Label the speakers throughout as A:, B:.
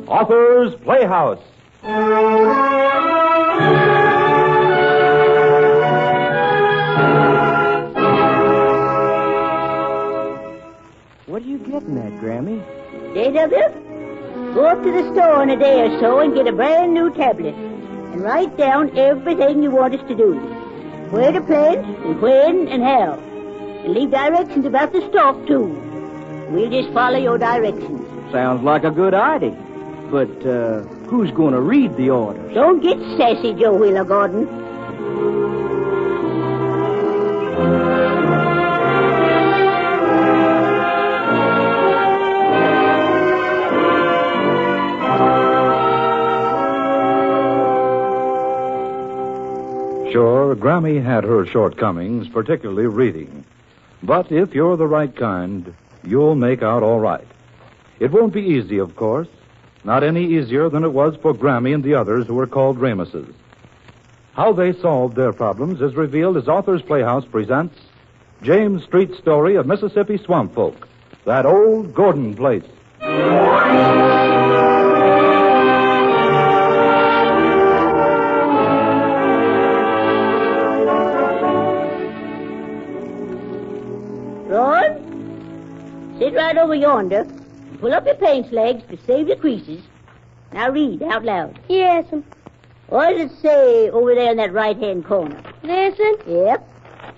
A: Authors Playhouse.
B: What are you getting at, Grammy?
C: J.W., go up to the store in a day or so and get a brand new tablet and write down everything you want us to do. Where to plant and when and how. And leave directions about the stock, too. We'll just follow your directions.
B: Sounds like a good idea. But, who's going to read the orders?
C: Don't get sassy, Joe Wheeler Gordon.
A: Sure, Grammy had her shortcomings, particularly reading. But if you're the right kind, you'll make out all right. It won't be easy, of course. Not any easier than it was for Grammy and the others who were called Ramuses. How they solved their problems is revealed as Authors Playhouse presents James Street's story of Mississippi swamp folk, that old Gordon place.
C: Ron, sit right over yonder. Pull up your paint legs to save your creases. Now read out loud.
D: Yes'm.
C: What does it say over there in that right-hand corner?
D: Listen.
C: Yep.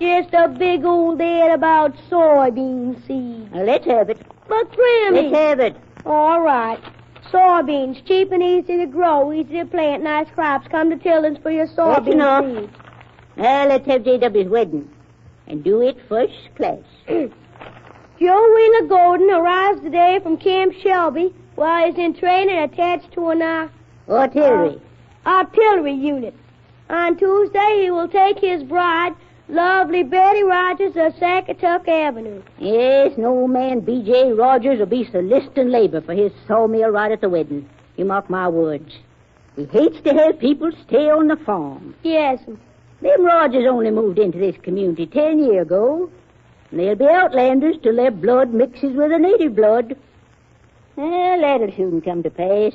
D: Just a big old ad about soybean seed.
C: Now, let's have it.
D: But Grammy.
C: Let's have it.
D: All right. Soybeans, cheap and easy to grow, easy to plant, nice crops. Come to Tilden's for your
C: That's
D: soybean
C: enough.
D: seed.
C: Now, let's have J.W.'s wedding. And do it first class.
D: Joe Wheeler Gordon arrives today from Camp Shelby while he's in training attached to an artillery unit. On Tuesday, he will take his bride, lovely Betty Rogers, of Sackatuck Avenue.
C: Yes, no man B.J. Rogers will be soliciting labor for his sawmill right at the wedding. You mark my words. He hates to have people stay on the farm.
D: Yes.
C: Them Rogers only moved into this community 10 years ago. And they'll be outlanders till their blood mixes with the native blood. Well, that'll soon come to pass.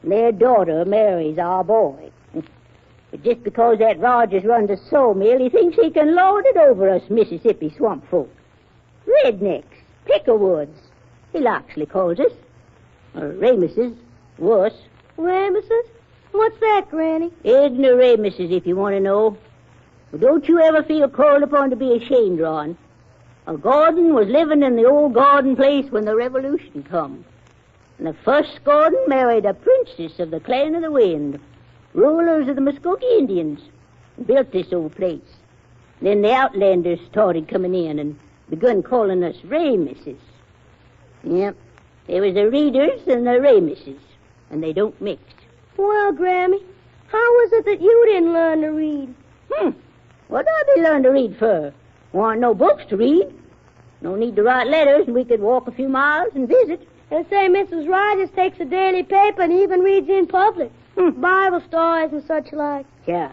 C: Their daughter marries our boy. But just because that Rogers runs a sawmill, he thinks he can lord it over us Mississippi swamp folk. Rednecks, pickerwoods, he Loxley calls us. Or Ramuses, worse.
D: Ramuses? What's that, Granny?
C: Ignoramuses, if you want to know. Well, don't you ever feel called upon to be ashamed, Ron. Gordon was living in the old Gordon place when the Revolution come. And the first Gordon married a princess of the Clan of the Wind, rulers of the Muskogee Indians, and built this old place. Then the outlanders started coming in and begun calling us Ramuses. Yep, there was the Readers and the Ramuses, and they don't mix.
D: Well, Grammy, how was it that you didn't learn to read?
C: What'd I be learn to read for? Want no books to read. No need to write letters, and we could walk a few miles and visit.
D: They say Mrs. Rogers takes a daily paper and even reads in public. Bible stories and such like.
C: Yeah.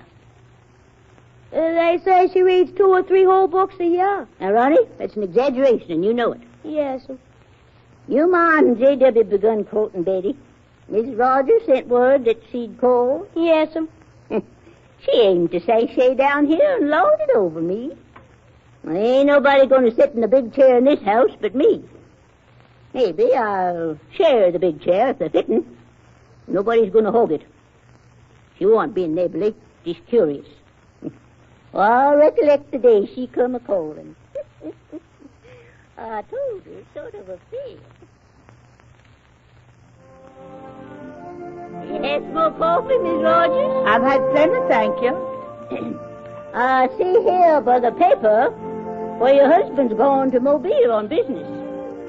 D: They say she reads 2 or 3 whole books a year.
C: Now, Ronnie, that's an exaggeration, and you know it.
D: Yes.
C: You mind and J.W. begun courting Betty. Mrs. Rogers sent word that she'd call.
D: Yes.
C: She aimed to sashay down here and lord it over me. Well, ain't nobody going to sit in the big chair in this house but me. Maybe I'll share the big chair if they're fitting. Nobody's going to hog it. She won't be neighborly, just curious. Well, I recollect the day she come a-calling. I told her, sort of a fear. You had some more coffee, Miss Rogers?
E: I've had plenty, thank you.
C: I see here by the paper where your husband's gone to Mobile on business.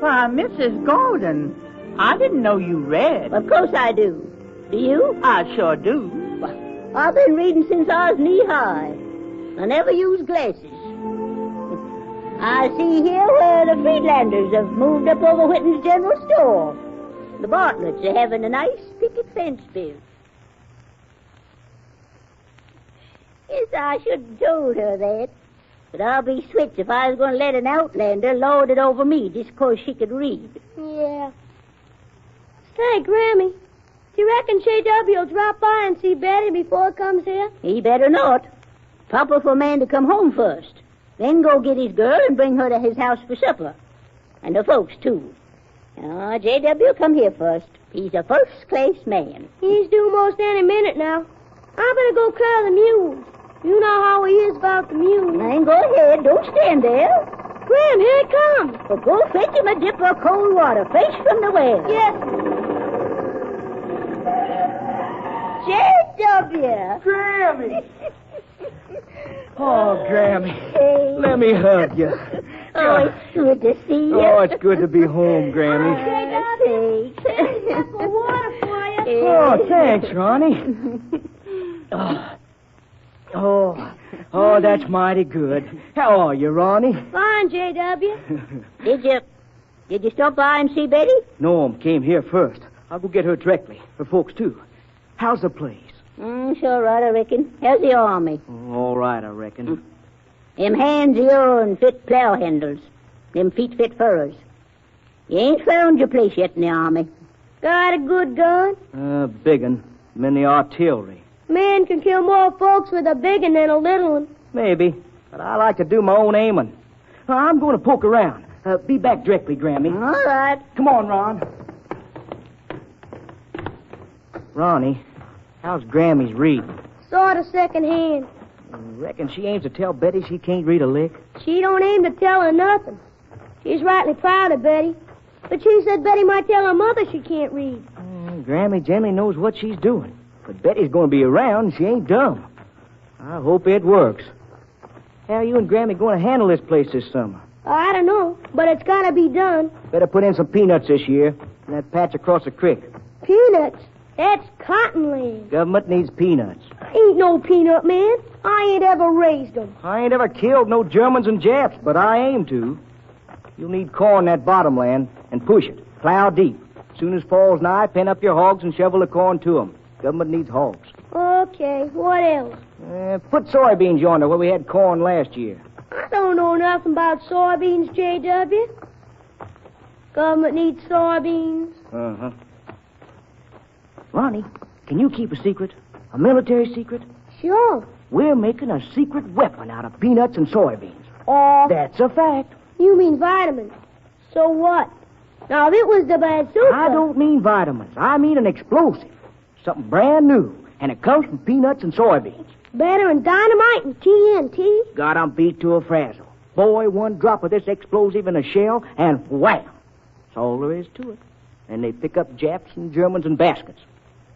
E: Why, Mrs. Gordon, I didn't know you read.
C: Of course I do. Do you?
E: I sure do.
C: Well, I've been reading since I was knee-high. I never used glasses. I see here where the Friedlanders have moved up over Whitten's General Store. The Bartletts are having a nice picket fence built. Yes, I should have told her that. But I'll be switched if I was going to let an outlander lord it over me just 'cause she could read.
D: Yeah. Say, Grammy, do you reckon J.W. will drop by and see Betty before he comes here?
C: He better not. Proper for a man to come home first. Then go get his girl and bring her to his house for supper. And the folks, too. J.W. come here first. He's a first-class man.
D: He's due most any minute now. I better go curl the mules. You know how he is about the mules.
C: Then go ahead. Don't stand there.
D: Grim, here he comes.
C: Well, go fetch him a dip of cold water, fresh from the well.
D: Yes.
C: J.W.
B: Grammy! Oh, Grammy.
C: Hey.
B: Let me hug you.
C: Oh, it's good to see you.
B: Oh, it's good to be home, Grammy.
C: Thanks.
D: Some water for you.
B: Oh, thanks, Ronnie. Oh, that's mighty good. How are you, Ronnie?
D: Fine, J.W.
C: Did you stop by and see Betty?
B: Norm came here first. I'll go get her directly. Her folks, too. How's the place?
C: Sure right, I reckon. How's the army?
B: Oh, all right, I reckon.
C: Them hands of yourn fit plow handles. Them feet fit furrows. You ain't found your place yet in the army.
D: Got a good gun?
B: Big un. I'm in the artillery.
D: Man can kill more folks with a big one than a little one.
B: Maybe, but I like to do my own aiming. I'm going to poke around. Be back directly, Grammy.
C: All right.
B: Come on, Ron. Ronnie, how's Grammy's reading?
D: Sort of second hand.
B: Reckon she aims to tell Betty she can't read a lick?
D: She don't aim to tell her nothing. She's rightly proud of Betty. But she said Betty might tell her mother she can't read.
B: Grammy generally knows what she's doing. But Betty's going to be around, and she ain't dumb. I hope it works. How are you and Grammy going to handle this place this summer?
D: I don't know, but it's got to be done.
B: Better put in some peanuts this year in that patch across the creek.
D: Peanuts? That's cottonland.
B: Government needs peanuts.
D: I ain't no peanut man. I ain't ever raised them.
B: I ain't ever killed no Germans and Japs, but I aim to. You'll need corn in that bottomland and push it. Plow deep. Soon as fall's nigh, pen up your hogs and shovel the corn to 'em. Government needs hogs.
D: Okay, what else?
B: Put soybeans yonder where we had corn last year.
D: I don't know nothing about soybeans, J.W. Government needs soybeans.
B: Uh-huh. Ronnie, can you keep a secret? A military secret?
D: Sure.
B: We're making a secret weapon out of peanuts and soybeans. That's a fact.
D: You mean vitamins. So what? Now, if it was the bazooka...
B: I don't mean vitamins. I mean an explosive. Something brand new. And it comes from peanuts and soybeans.
D: Better than dynamite and TNT?
B: Got 'em beat to a frazzle. Boy, one drop of this explosive in a shell, and wham! That's all there is to it. And they pick up Japs and Germans in baskets.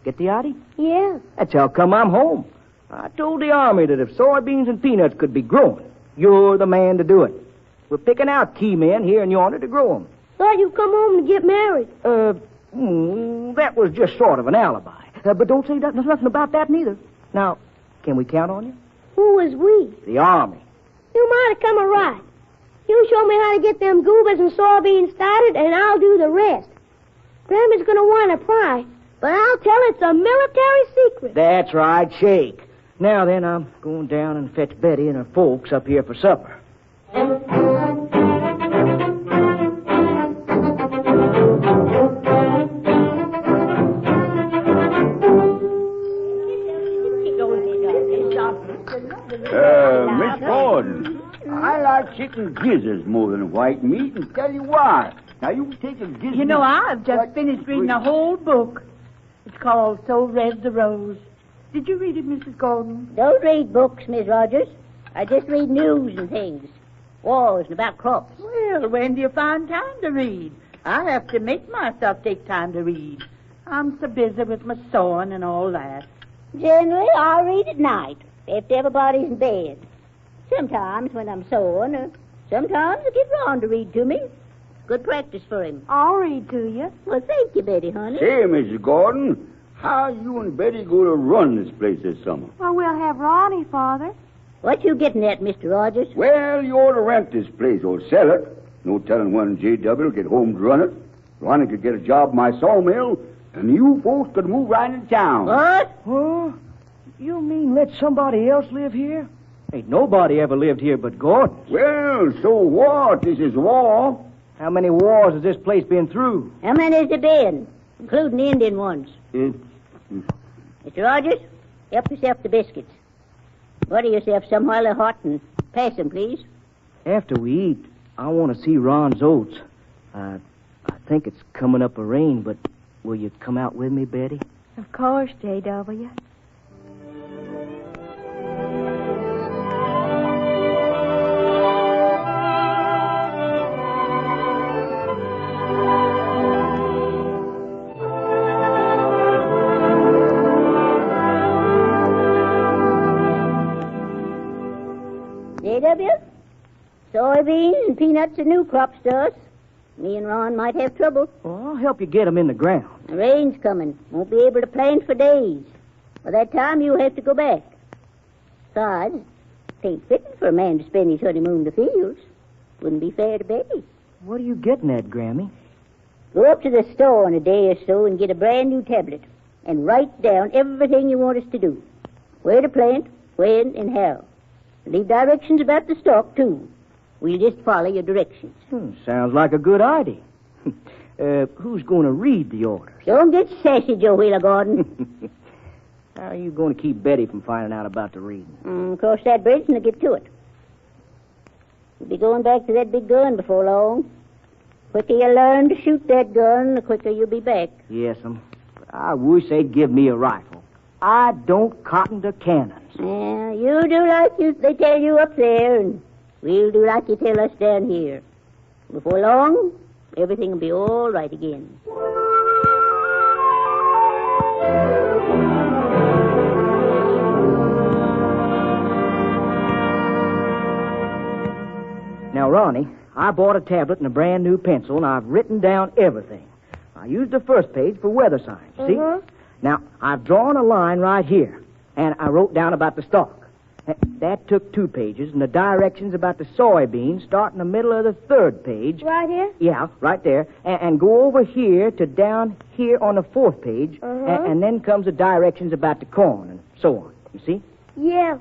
B: Get the idea?
D: Yeah.
B: That's how come I'm home. I told the Army that if soybeans and peanuts could be grown, you're the man to do it. We're picking out key men here and yonder to grow 'em.
D: Thought you'd come home to get married.
B: That was just sort of an alibi. But don't say nothing about that neither. Now, can we count on you?
D: Who is we?
B: The Army.
D: You might have come a right. You show me how to get them goobers and soybeans started, and I'll do the rest. Grandma's going to want to pry, but I'll tell it's a military secret.
B: That's right, shake. Now then, I'm going down and fetch Betty and her folks up here for supper.
F: Miss Gordon, I like chicken gizzards more than white meat, and tell you why. Now, you take a gizzard...
E: You know, I've just finished reading a whole book. It's called So Red the Rose. Did you read it, Mrs. Gordon?
C: Don't read books, Miss Rogers. I just read news and things. Wars and about crops.
E: Well, when do you find time to read? I have to make myself take time to read. I'm so busy with my sewing and all that.
C: Generally, I read at night, after everybody's in bed. Sometimes when I'm sewing, or sometimes I get Ron to read to me. Good practice for him.
D: I'll read to you.
C: Well, thank you, Betty, honey.
F: Say, Mrs. Gordon, how you and Betty going to run this place this summer?
D: Well, we'll have Ronnie, Father.
C: What you getting at, Mr. Rogers?
F: Well, you ought to rent this place or sell it. No telling when J.W. will get home to run it. Ronnie could get a job in my sawmill, and you folks could move right into town.
C: What?
B: Huh? You mean let somebody else live here? Ain't nobody ever lived here but Gordon.
F: Well, so what? This is war.
B: How many wars has this place been through?
C: How many has there been, including the Indian ones? Mr. Rogers, help yourself to biscuits. Butter yourself some while they're hot and pass them, please.
B: After we eat, I want to see Ron's oats. I think it's coming up a rain, but will you come out with me, Betty?
D: Of course, J.W.
C: J.W., soybeans and peanuts are new crops to us. Me and Ron might have trouble.
B: Well, I'll help you get 'em in the ground.
C: The rain's coming. Won't be able to plant for days. By that time, you'll have to go back. Besides, it ain't fitting for a man to spend his honeymoon in the fields. Wouldn't be fair to Betty.
B: What are you getting at, Grammy?
C: Go up to the store in a day or so and get a brand new tablet and write down everything you want us to do. Where to plant, when, and how. Leave directions about the stock, too. We'll just follow your directions.
B: Sounds like a good idea. Who's going to read the orders?
C: Don't get sassy, Joe Wheeler Gordon.
B: How are you going to keep Betty from finding out about the reading?
C: Cross that bridge and I'll get to it. You'll be going back to that big gun before long. The quicker you learn to shoot that gun, the quicker you'll be back.
B: Yes'm. I wish they'd give me a rifle. I don't cotton to cannons.
C: Yeah, you do like they tell you up there, and we'll do like you tell us down here. Before long, everything will be all right again.
B: Now, Ronnie, I bought a tablet and a brand new pencil, and I've written down everything. I used the first page for weather signs, see? Now, I've drawn a line right here, and I wrote down about the stalk. That took 2 pages, and the directions about the soybeans start in the middle of the 3rd page.
D: Right here?
B: Yeah, right there. And go over here to down here on the 4th page, and then comes the directions about the corn and so on. You see?
D: Yeah.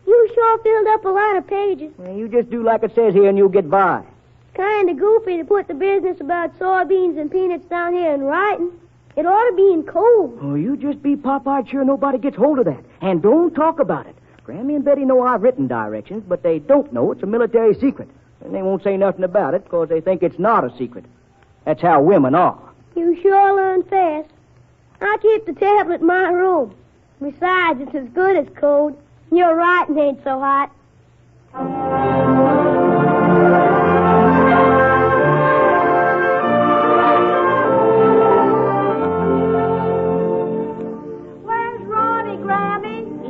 D: You sure filled up a lot of pages.
B: Well, you just do like it says here, and you'll get by.
D: Kind of goofy to put the business about soybeans and peanuts down here in writing. It ought to be in code.
B: Oh, you just be pop-eyed sure nobody gets hold of that. And don't talk about it. Grammy and Betty know I've written directions, but they don't know it's a military secret. And they won't say nothing about it because they think it's not a secret. That's how women are.
D: You sure learn fast. I keep the tablet in my room. Besides, it's as good as code. Your writing ain't so hot.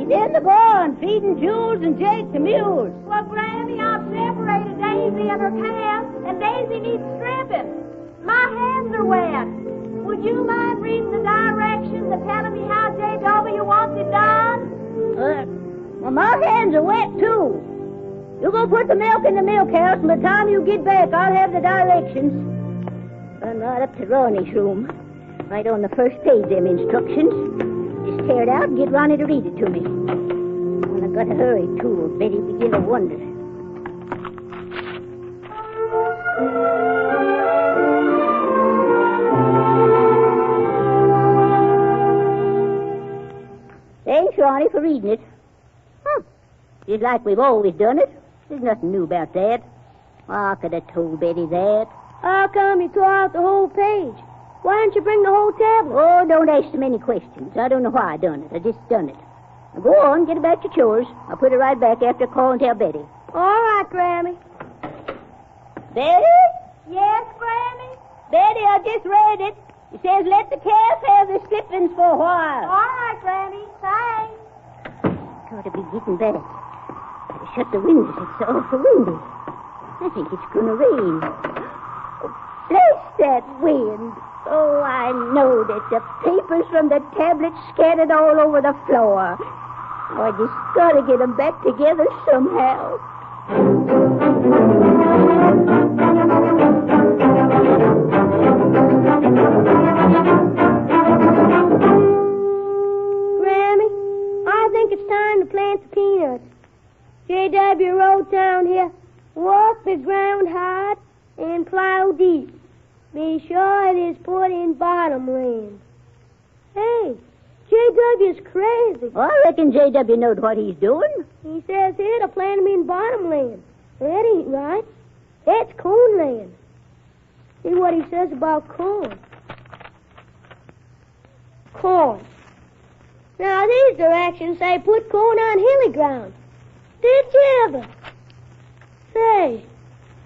C: In the barn, feeding Jules and Jake the mules.
G: Well, Grammy, I've separated Daisy and her calf, and Daisy needs stripping. My hands are wet. Would you mind reading the directions and telling me how J.W. wants it done?
C: Well, my hands are wet, too. You go put the milk in the milk house, and by the time you get back, I'll have the directions. Run right up to Ronnie's room. Right on the first page, them instructions. Just tear it out and get Ronnie to read it to me. And I've got to hurry, too, or Betty begin to wonder. Thanks, Ronnie, for reading it. Just like we've always done it. There's nothing new about that. I could have told Betty that.
D: How come you tore out the whole page? Why didn't you bring the whole tablet?
C: Oh, don't ask so many questions. I don't know why I done it. I just done it. Now go on, get about your chores. I'll put it right back after I call and tell Betty.
D: All right, Grammy.
C: Betty?
G: Yes, Grammy?
C: Betty, I just read it. It says let the calf have the slippings for a while.
G: All right, Grammy. Thanks.
C: Gotta be getting better. Gotta shut the windows. It's awful windy. I think it's gonna rain. Bless that wind. Oh, I know that the papers from the tablet scattered all over the floor. Oh, I just gotta get them back together somehow.
D: Grammy, I think it's time to plant the peanuts. J.W. wrote down here, walk the ground hard and plow deep. Be sure it is put in bottomland. Hey, J.W.'s crazy.
C: Well, I reckon J.W. knows what he's doing.
D: He says here to plant them in bottomland. That ain't right. That's cornland. See what he says about corn. Corn. Now, these directions say put corn on hilly ground. Did you ever? Say,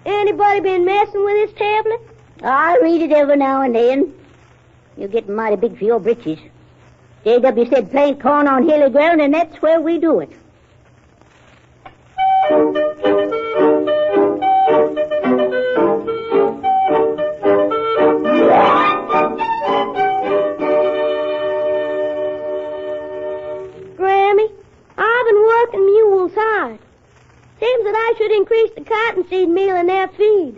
D: anybody been messing with this tablet?
C: I read it every now and then. You're getting mighty big for your britches. J.W. said plant corn on hilly ground, and that's where we do it.
D: Grammy, I've been working mules hard. Seems that I should increase the cottonseed meal in their feed.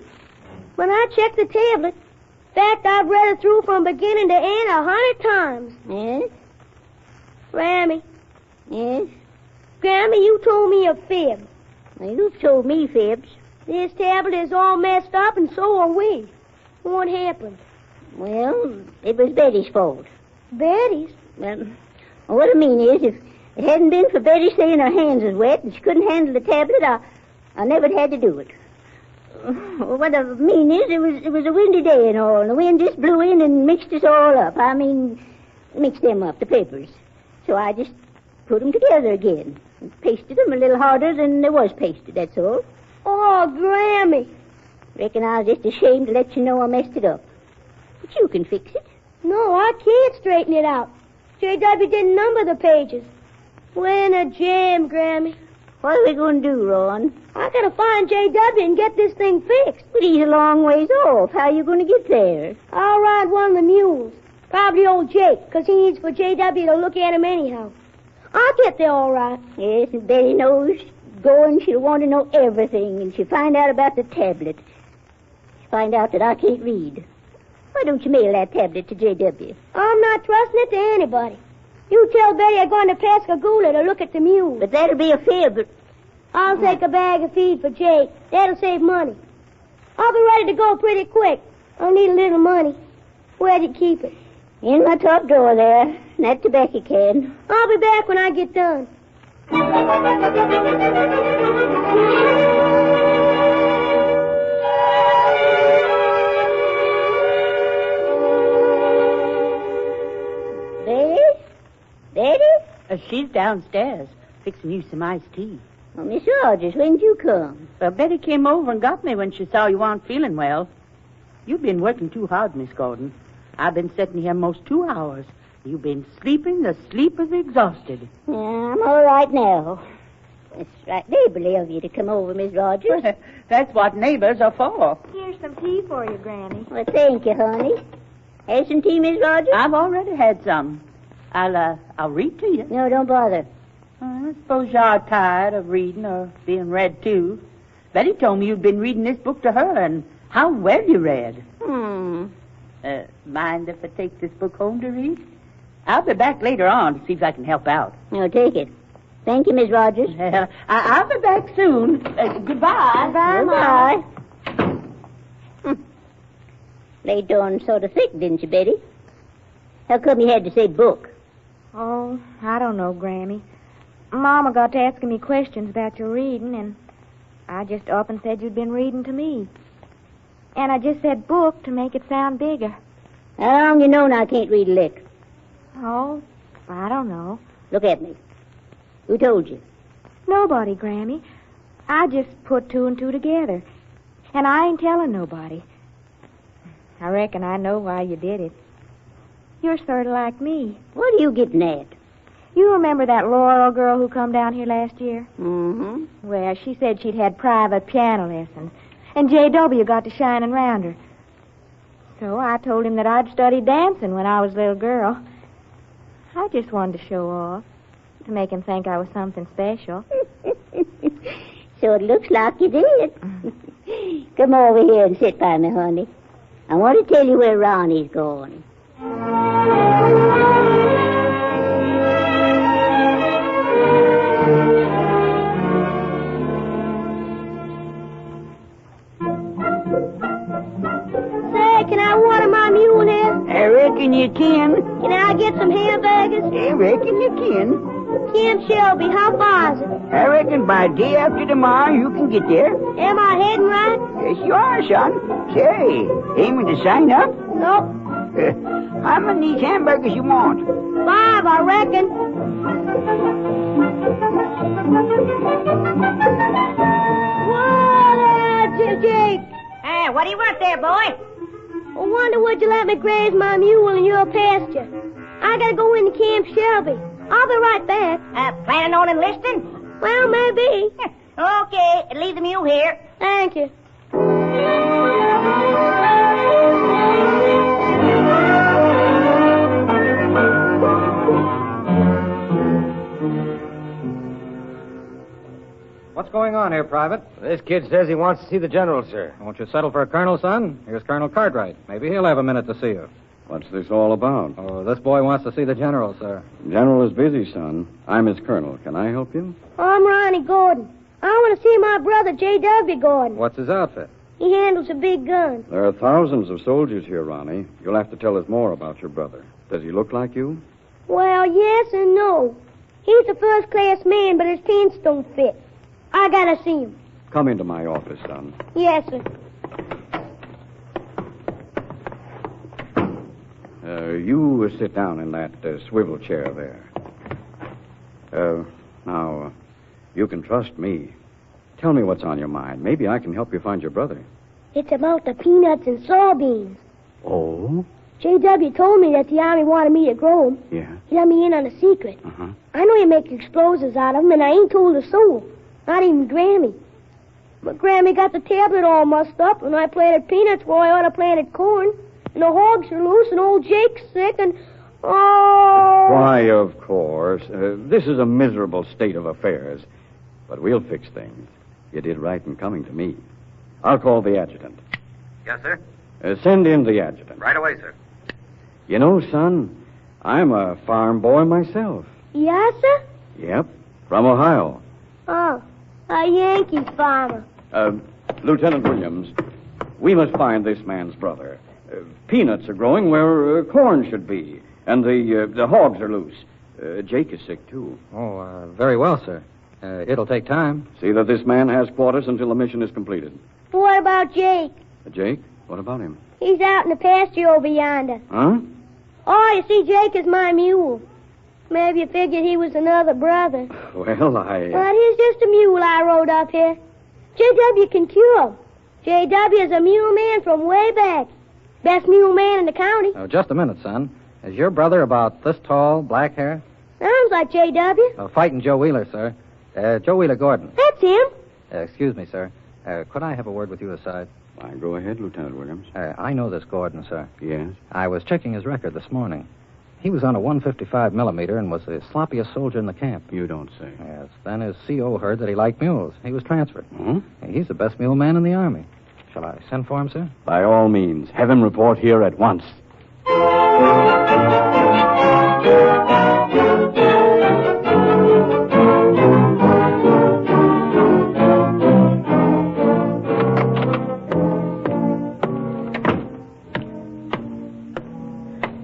D: When I checked the tablet, in fact, I've read it through from beginning to end 100 times.
C: Yes?
D: Grammy,
C: Yes?
D: Grammy, you told me a fib.
C: Well, you've told me fibs.
D: This tablet is all messed up, and so are we. What happened?
C: Well, it was Betty's fault.
D: Betty's?
C: Well, what I mean is, if it hadn't been for Betty saying her hands was wet and she couldn't handle the tablet, I never had to do it. What I mean is, it was a windy day and all, and the wind just blew in and mixed us all up. I mean, mixed them up, the papers. So I just put them together again and pasted them a little harder than they was pasted, that's all.
D: Oh, Grammy.
C: Reckon I was just ashamed to let you know I messed it up. But you can fix it.
D: No, I can't straighten it out. J.W. didn't number the pages. We're in a jam, Grammy.
C: What are we going to do, Ron?
D: I gotta find J.W. and get this thing fixed.
C: But he's a long ways off. How are you going to get there?
D: I'll ride one of the mules. Probably old Jake, 'cause he needs for J.W. to look at him anyhow. I'll get there all right.
C: Yes, if Betty knows going, she'll want to know everything, and she'll find out about the tablet. She'll find out that I can't read. Why don't you mail that tablet to J.W.?
D: I'm not trusting it to anybody. You tell Betty I'm going to Pascagoula to look at the mules.
C: But that'll be a fib.
D: I'll take a bag of feed for Jake. That'll save money. I'll be ready to go pretty quick. I'll need a little money. Where'd you keep it?
C: In my top drawer there. That tobacco can.
D: I'll be back when I get done.
E: Betty? She's downstairs, fixing you some iced tea.
C: Well, Miss Rogers, when'd you come?
E: Well, Betty came over and got me when she saw you weren't feeling well. You've been working too hard, Miss Gordon. I've been sitting here most 2 hours. You've been sleeping the sleep of the exhausted.
C: Yeah, I'm all right now. It's right neighborly of you to come over, Miss Rogers.
E: That's what neighbors are for.
G: Here's some tea for you, Granny.
C: Well, thank you, honey. Have some tea, Miss Rogers?
E: I've already had some. I'll read to you.
C: No, don't bother.
E: I suppose you're tired of reading or being read to. Betty told me you'd been reading this book to her, and how well you read. Mind if I take this book home to read? I'll be back later on to see if I can help out.
C: No, take it. Thank you, Miss Rogers.
E: I'll be back soon. Goodbye.
C: Goodbye. Laid on sort of thick, didn't you, Betty? How come you had to say book?
H: Oh, I don't know, Grammy. Mama got to asking me questions about your reading, and I just up and said you'd been reading to me. And I just said book to make it sound bigger.
C: How long you known I can't read a lick?
H: Oh, I don't know.
C: Look at me. Who told you?
H: Nobody, Grammy. I just put two and two together. And I ain't telling nobody. I reckon I know why you did it. You're sort of like me.
C: What are you getting at?
H: You remember that Laurel girl who come down here last year?
C: Mm-hmm.
H: Well, she said she'd had private piano lessons, and J.W. got to shining round her. So I told him that I'd studied dancing when I was a little girl. I just wanted to show off, to make him think I was something special.
C: So it looks like you did. Come over here and sit by me, honey. I want to tell you where Ronnie's going.
D: Can I water my mule here?
B: I reckon you can.
D: Can I get some hamburgers?
B: I reckon you can.
D: Camp Shelby, how far is it?
B: I reckon by day after tomorrow you can get there.
D: Am I heading right?
B: Yes, you are, son. Say, aiming to sign up?
D: Nope.
B: How many of these hamburgers you want?
D: 5, I reckon. Whoa there, Jake.
G: Hey, what do you want there, boy?
D: I wonder would you let me graze my mule in your pasture? I gotta go into Camp Shelby. I'll be right back.
G: Planning on enlisting?
D: Well, maybe.
G: Okay, leave the mule here.
D: Thank you.
I: What's going on here, Private?
J: This kid says he wants to see the general, sir.
I: Won't you settle for a colonel, son? Here's Colonel Cartwright. Maybe he'll have a minute to see you.
K: What's this all about?
I: Oh, this boy wants to see the general, sir.
K: General is busy, son. I'm his colonel. Can I help you?
D: I'm Ronnie Gordon. I want to see my brother, J.W. Gordon.
I: What's his outfit?
D: He handles a big gun.
K: There are thousands of soldiers here, Ronnie. You'll have to tell us more about your brother. Does he look like you?
D: Well, yes and no. He's a first-class man, but his pants don't fit. I gotta see him.
K: Come into my office, son.
D: Yes, sir.
K: You sit down in that swivel chair there. Now, you can trust me. Tell me what's on your mind. Maybe I can help you find your brother.
D: It's about the peanuts and soybeans.
K: Oh?
D: J.W. told me that the Army wanted me to grow them.
K: Yeah?
D: He let me in on a secret.
K: Uh-huh.
D: I know you make explosives out of them, and I ain't told a soul. Not even Grammy. But Grammy got the tablet all mussed up, and I planted peanuts where I ought to planted corn. And the hogs are loose, and old Jake's sick, and... Oh!
K: Why, of course. This is a miserable state of affairs. But we'll fix things. You did right in coming to me. I'll call the adjutant.
J: Yes, sir.
K: Send in the adjutant.
J: Right away, sir.
K: You know, son, I'm a farm boy myself.
D: Yes, sir?
K: Yep, from Ohio.
D: Oh, a Yankee farmer.
K: Lieutenant Williams, we must find this man's brother. Peanuts are growing where corn should be, and the hogs are loose. Jake is sick, too.
I: Oh, very well, sir. It'll take time.
K: See that this man has quarters until the mission is completed.
D: What about Jake?
K: Jake? What about him?
D: He's out in the pasture over yonder.
K: Huh?
D: Oh, you see, Jake is my mule. Maybe you figured he was another brother.
K: Well,
D: But he's just a mule I rode up here. J.W. can cure him. J.W. is a mule man from way back. Best mule man in the county.
I: Oh, just a minute, son. Is your brother about this tall, black hair?
D: Sounds like J.W.
I: Fighting Joe Wheeler, sir. Joe Wheeler Gordon.
D: That's him.
I: Excuse me, sir. Could I have a word with you aside?
K: Go ahead, Lieutenant Williams.
I: I know this Gordon, sir.
K: Yes?
I: I was checking his record this morning. He was on a 155 millimeter and was the sloppiest soldier in the camp.
K: You don't say.
I: Yes. Then his CO heard that he liked mules. He was transferred.
K: Hmm?
I: He's the best mule man in the Army. Shall I send for him, sir?
K: By all means. Have him report here at once.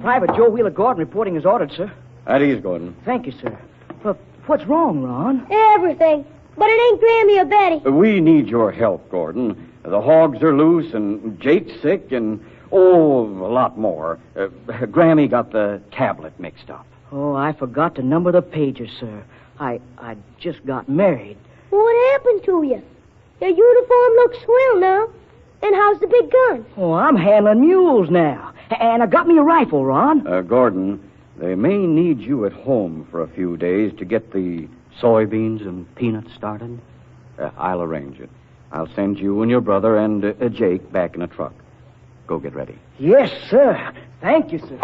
B: Private Joe Wheeler Gordon reporting as ordered, sir.
K: At ease, Gordon.
B: Thank you, sir. But what's wrong, Ron?
D: Everything. But it ain't Grammy or Betty.
K: We need your help, Gordon. The hogs are loose, and Jake's sick, and, a lot more. Grammy got the tablet mixed up.
B: Oh, I forgot to number the pages, sir. I just got married.
D: What happened to you? Your uniform looks swell now. And how's the big gun?
B: Oh, I'm handling mules now. And I got me a rifle, Ron.
K: Gordon, they may need you at home for a few days to get the soybeans and peanuts started. I'll arrange it. I'll send you and your brother and Jake back in a truck. Go get ready.
B: Yes, sir. Thank you, sir.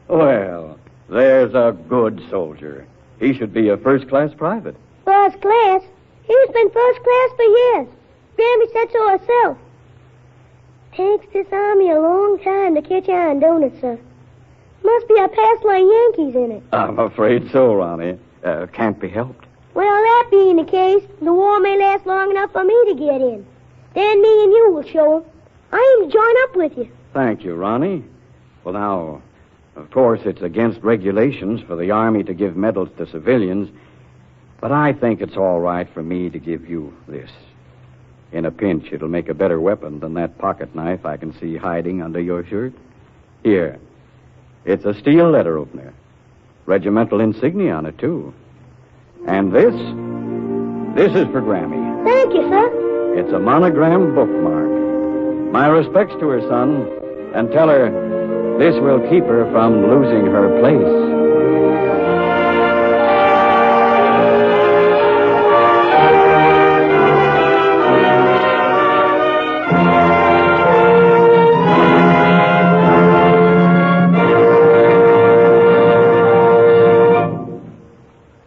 K: Well, there's a good soldier. He should be a first-class private.
D: First class? He's been first class for years. Grammy said so herself. Takes this army a long time to catch on, don't it, sir? Must be a past line Yankees in it.
K: I'm afraid so, Ronnie. Can't be helped.
D: Well, that being the case, the war may last long enough for me to get in. Then me and you will show 'em. I aim to join up with you.
K: Thank you, Ronnie. Well, now, of course, it's against regulations for the Army to give medals to civilians, but I think it's all right for me to give you this. In a pinch, it'll make a better weapon than that pocket knife I can see hiding under your shirt. Here. It's a steel letter opener. Regimental insignia on it, too. And this is for Grammy.
D: Thank you, sir.
K: It's a monogram bookmark. My respects to her, son, and tell her this will keep her from losing her place.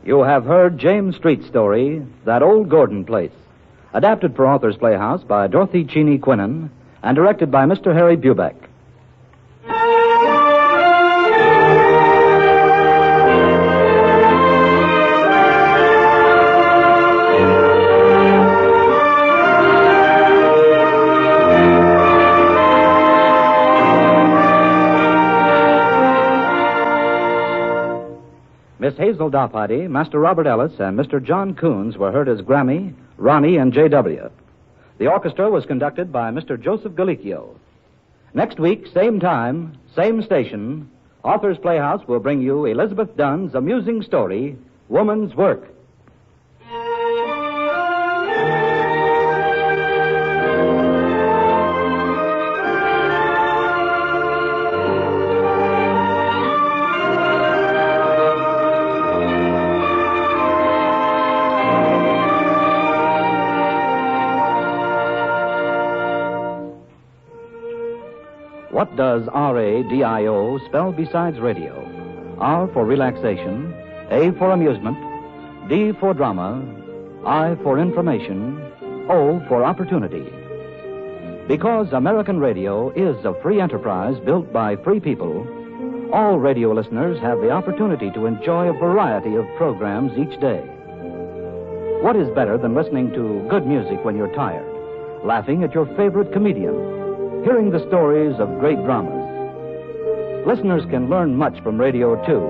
A: You have heard James Street's story, That Old Gordon Place, adapted for Authors Playhouse by Dorothy Cheney Quinnen and directed by Mr. Harry Bubeck. Miss Hazel Dophady, Master Robert Ellis, and Mr. John Coons were heard as Grammy, Ronnie, and J.W. The orchestra was conducted by Mr. Joseph Galicchio. Next week, same time, same station, Authors Playhouse will bring you Elizabeth Dunn's amusing story, Woman's Work. What does R-A-D-I-O spell besides radio? R for relaxation, A for amusement, D for drama, I for information, O for opportunity. Because American radio is a free enterprise built by free people, all radio listeners have the opportunity to enjoy a variety of programs each day. What is better than listening to good music when you're tired, laughing at your favorite comedian, hearing the stories of great dramas? Listeners can learn much from radio, too.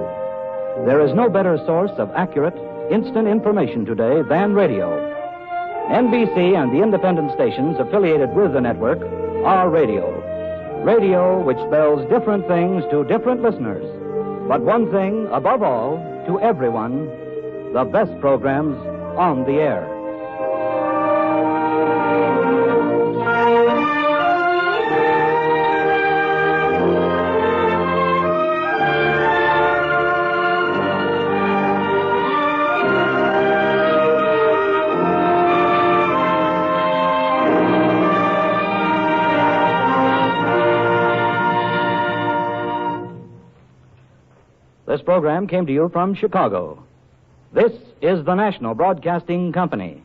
A: There is no better source of accurate, instant information today than radio. NBC and the independent stations affiliated with the network are radio. Radio which spells different things to different listeners. But one thing, above all, to everyone, the best programs on the air. This program came to you from Chicago. This is the National Broadcasting Company.